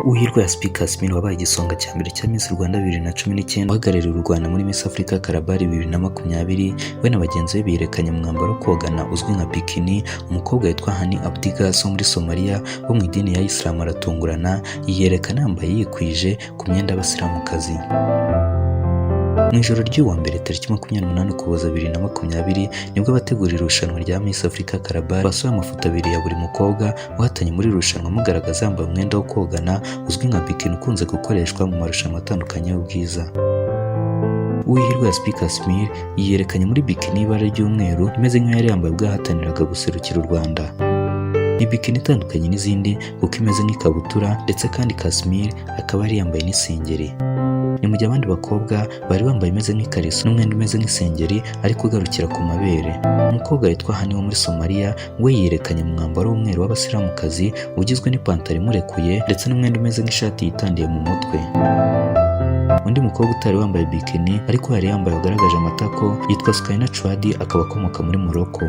Uhirwa Yaspi Kasmir wabaye igisonga cya mbere cya Miss Rwanda 2019 uhagarariye u Rwanda muri Miss Africa Calabar 2020 we na bagenzi be biyerekanye mu mwambaro wo kogana uzwi nka bikini. Umukobwa witwa Hani Abdigas wo muri Somalia wo mu idini ya Islam aratungurana yiyerekana yambaye yikwije ku myenda y'abasilamukazi. Mu ijoro ry'uwa mbere tariki 28 Ukuboza 2020 nibwo abategura irushanwa rya Miss Africa Calabar basohoye amafoto abiri ya buri mukobwa uhatanye muri irushanwa amugaragaza yambaye umwenda wo kogana uzwi nka bikini ukunze gukoreshwa mu marushanwa atandukanye y'ubwiza. Uwihirwa Yaspi Kasmir yiyerekanye muri bikini y'ibara ry'umweru imeze nk'iyo yari yambaye ubwo yahataniraga guserukira u Rwanda. Ni bikini itandukanye n'izindi kuko imeze nk'ikabutura ndetse kandi Kasmir akaba yari yambaye n'isengeri. Ni mu gihe abandi bakobwa bari bambaye imeze nk'ikariso n'umwenda umeze nk'isengeri ariko ugarukira ku mabere. Umukobwa witwa Hani wo muri Somalia we yiyerekanye mu mwambaro w'umweru w'abasilamukazi ugizwe n'ipantaro imurekuye ndetse n'umwenda umeze nk'ishati yitandiye mu mutwe. Undi mukobwa utari wambaye bikini ariko yari yambaye ugaragaje amatako yitwa Skyna Chouadi akaba akomoka muri Morocco.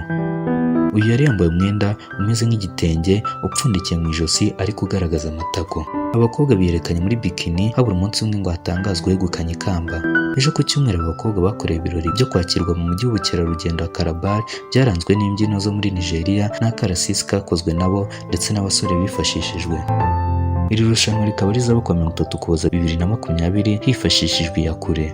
Uyu yari yambaye umwenda umeze nk'igitenge upfundikiye mu ijosi ariko ugaragaza amatako. Abakobwa biyerekanye muri bikini habura umunsi umwe ngo hatangazwe wegukanye ikamba. Ejo ku cyumweru abakobwa bakoreye ibirori byo kwakirwa mu mujyi w'ubukerarugendo wa Calabar byaranzwe n'imbyino zo muri Nigeria n'akarasisi kakozwe nabo ndetse n'abasore bifashishijwe. Iri rushanwa rikaba rizaba kuwa 30 Ukuboza 2020 hifashishijwe iyakure.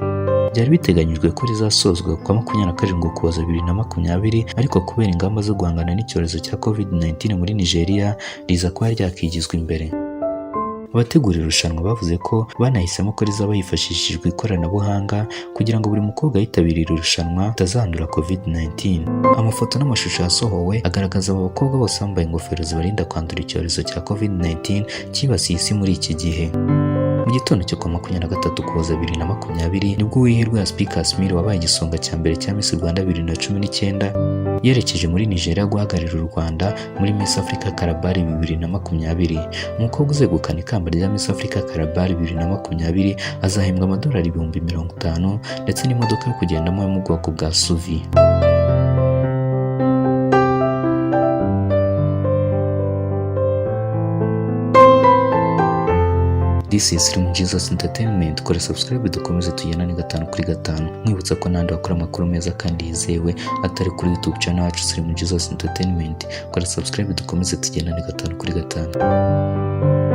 Byari biteganyijwe ko rizasozwa kwa 27 Ukuboza 2020 ariko kubera ingamba zo guhangana n'icyorezo cya COVID-19 muri Nigeria riza kuba ryakigizwa imbere. Abategura irushanwa bavuze ko banahisemo ko rizaba hifashishijwe ikoranabuhanga kugira ngo buri mukobwa yitabira iri rushanwa atazandura COVID-19. Amafoto n'amashusho yasohowe agaragaza abo bakobwa bose bambaye ingofero zibarinda kwandura icyorezo cya COVID-19 cyibasiye isi muri iki gihe. Mu gitondo cyo kwa 23 Ukuboza 2020 nibwo Uwihirwa Yaspi Kasmir wabaye igisonga cya mbere cya Miss Rwanda 2019 yerekeje muri Nigeria guhagararira u Rwanda muri Miss Africa Calabar 2020. Umukobwa uzegukana ikamba rya Miss Africa Calabar 2020 azahembwa amadolari 50,000 ndetse n'imodoka yo kugendamo yo mu bwoko bwa SUV. This is Slim Jesus Entertainment. Kora subscribe dukomeze tugendane 5/5. Mwibutsa ko nandi wakora amakuru meza kandi yizewe atari kuri YouTube channel yacu Slim Jesus Entertainment. Kora subscribe dukomeze tugendane 5/5.